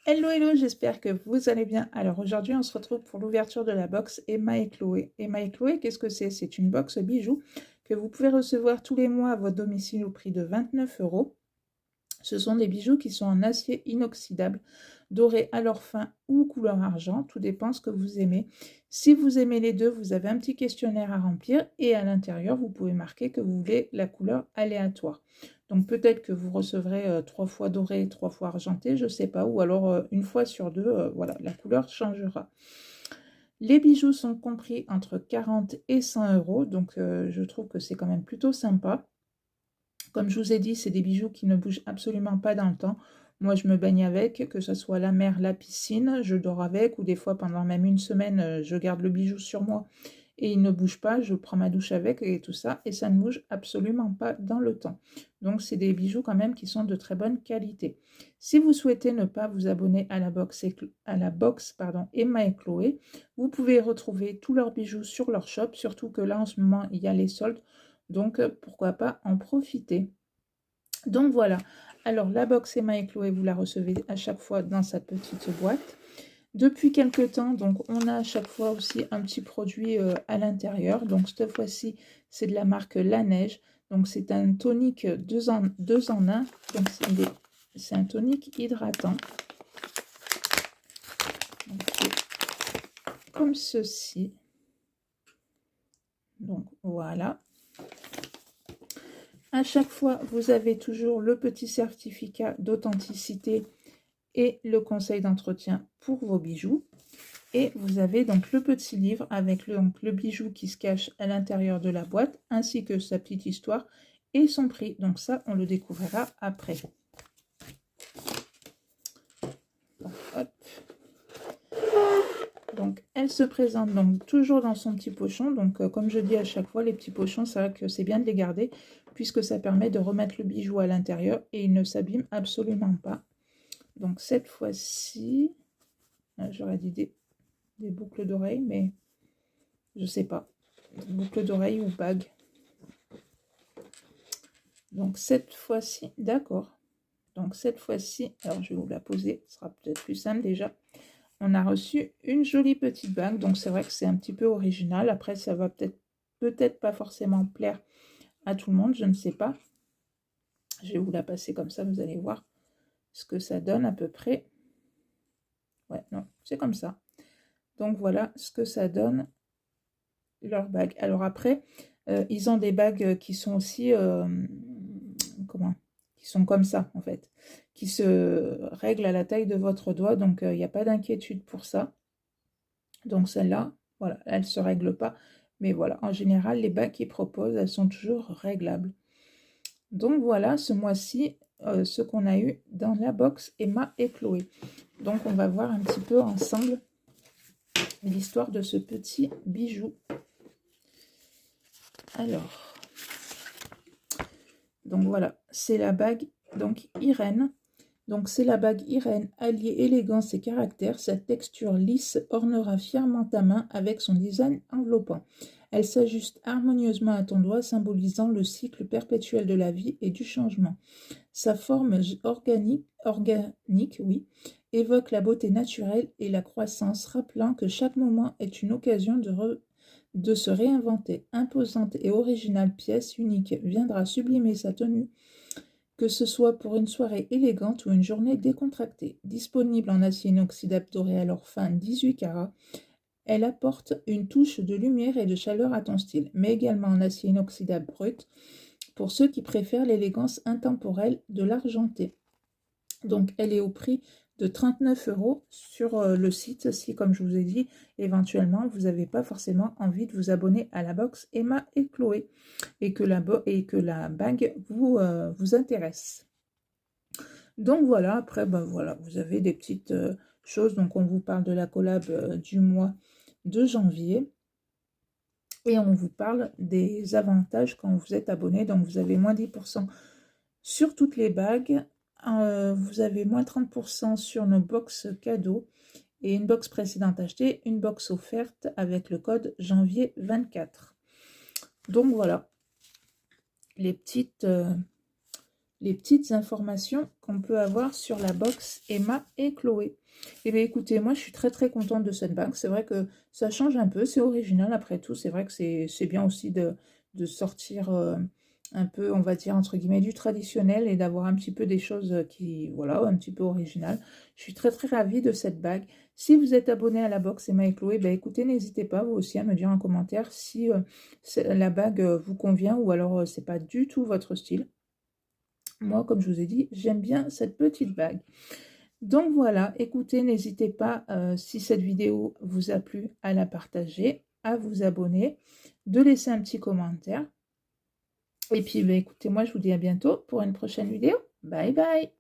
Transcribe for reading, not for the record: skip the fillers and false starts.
Hello, hello, j'espère que vous allez bien. Alors aujourd'hui, on se retrouve pour l'ouverture de la box Emma et Chloé. Emma et Chloé, qu'est-ce que c'est? C'est une box bijoux que vous pouvez recevoir tous les mois à votre domicile au prix de 29 euros. Ce sont des bijoux qui sont en acier inoxydable, dorés à leur fin ou couleur argent, tout dépend ce que vous aimez. Si vous aimez les deux, vous avez un petit questionnaire à remplir et à l'intérieur, vous pouvez marquer que vous voulez la couleur aléatoire. Donc peut-être que vous recevrez 3 fois doré, 3 fois argenté, je ne sais pas, ou alors une fois sur deux, voilà, la couleur changera. Les bijoux sont compris entre 40 et 100 euros, donc je trouve que c'est quand même plutôt sympa. Comme je vous ai dit, c'est des bijoux qui ne bougent absolument pas dans le temps. Moi, je me baigne avec, que ce soit la mer, la piscine, je dors avec, ou des fois, pendant même une semaine, je garde le bijou sur moi et il ne bouge pas, je prends ma douche avec et tout ça, et ça ne bouge absolument pas dans le temps. Donc, c'est des bijoux quand même qui sont de très bonne qualité. Si vous souhaitez ne pas vous abonner à la box Emma et Chloé, vous pouvez retrouver tous leurs bijoux sur leur shop, surtout que là, en ce moment, il y a les soldes. Donc, pourquoi pas en profiter. Donc voilà. Alors, la box Emma et Chloé, vous la recevez à chaque fois dans cette petite boîte. Depuis quelques temps, donc, on a à chaque fois aussi un petit produit à l'intérieur. Donc, cette fois-ci, c'est de la marque La Neige. Donc, c'est un tonique 2 en 1. Donc, c'est un tonique hydratant. Donc, comme ceci. Donc, voilà. À chaque fois, vous avez toujours le petit certificat d'authenticité et le conseil d'entretien pour vos bijoux. Et vous avez donc le petit livre avec le bijou qui se cache à l'intérieur de la boîte, ainsi que sa petite histoire et son prix. Donc ça, on le découvrira après. Donc, hop. Donc, elle se présente donc toujours dans son petit pochon. Donc, comme je dis à chaque fois, les petits pochons, c'est vrai que c'est bien de les garder puisque ça permet de remettre le bijou à l'intérieur et il ne s'abîme absolument pas. Donc, cette fois-ci, j'aurais dit des boucles d'oreilles, mais je sais pas. Boucles d'oreilles ou bagues. Donc, cette fois-ci, d'accord. Donc, cette fois-ci, alors je vais vous la poser, ce sera peut-être plus simple déjà. On a reçu une jolie petite bague, donc c'est vrai que c'est un petit peu original. Après, ça va peut-être pas forcément plaire à tout le monde, je ne sais pas. Je vais vous la passer comme ça, vous allez voir ce que ça donne à peu près. Ouais, non, c'est comme ça. Donc voilà ce que ça donne, leur bague. Alors après, ils ont des bagues qui sont aussi, comment? Qui sont comme ça, en fait, qui se règlent à la taille de votre doigt, donc il n'y a pas d'inquiétude pour ça. Donc celle-là, voilà, elle ne se règle pas. Mais voilà, en général, les bagues qu'ils proposent, elles sont toujours réglables. Donc voilà, ce mois-ci, ce qu'on a eu dans la box Emma et Chloé. Donc on va voir un petit peu ensemble l'histoire de ce petit bijou. Alors, donc voilà, c'est la bague donc Irène. Donc c'est la bague Irène, alliée élégance et caractère. Cette texture lisse ornera fièrement ta main avec son design enveloppant. Elle s'ajuste harmonieusement à ton doigt, symbolisant le cycle perpétuel de la vie et du changement. Sa forme organique, oui, évoque la beauté naturelle et la croissance, rappelant que chaque moment est une occasion de se réinventer. Imposante et originale pièce unique viendra sublimer sa tenue, que ce soit pour une soirée élégante ou une journée décontractée. Disponible en acier inoxydable doré à leur fin 18 carats, elle apporte une touche de lumière et de chaleur à ton style, mais également en acier inoxydable brut pour ceux qui préfèrent l'élégance intemporelle de l'argenté. Donc elle est au prix de 39 euros sur le site si, comme je vous ai dit, éventuellement vous n'avez pas forcément envie de vous abonner à la box Emma et Chloé et que la bague vous intéresse. Donc voilà, après, ben voilà, vous avez des petites choses. Donc on vous parle de la collab du mois de janvier. Et on vous parle des avantages quand vous êtes abonné. Donc vous avez moins 10% sur toutes les bagues. Vous avez moins 30% sur nos box cadeaux. Et une box précédente achetée, une box offerte avec le code janvier 24. Donc voilà, les petites les petites informations qu'on peut avoir sur la box Emma et Chloé. Et bien écoutez, moi je suis très très contente de cette bague. C'est vrai que ça change un peu, c'est original après tout. C'est vrai que c'est bien aussi de sortir un peu, on va dire, entre guillemets, du traditionnel et d'avoir un petit peu des choses qui, voilà, un petit peu originales. Je suis très très ravie de cette bague. Si vous êtes abonné à la box Emma et Chloé, ben écoutez, n'hésitez pas vous aussi à me dire en commentaire si la bague vous convient ou alors c'est pas du tout votre style. Moi, comme je vous ai dit, j'aime bien cette petite bague. Donc voilà, écoutez, n'hésitez pas, si cette vidéo vous a plu, à la partager, à vous abonner, de laisser un petit commentaire. Et puis, bah, écoutez, moi, je vous dis à bientôt pour une prochaine vidéo. Bye bye!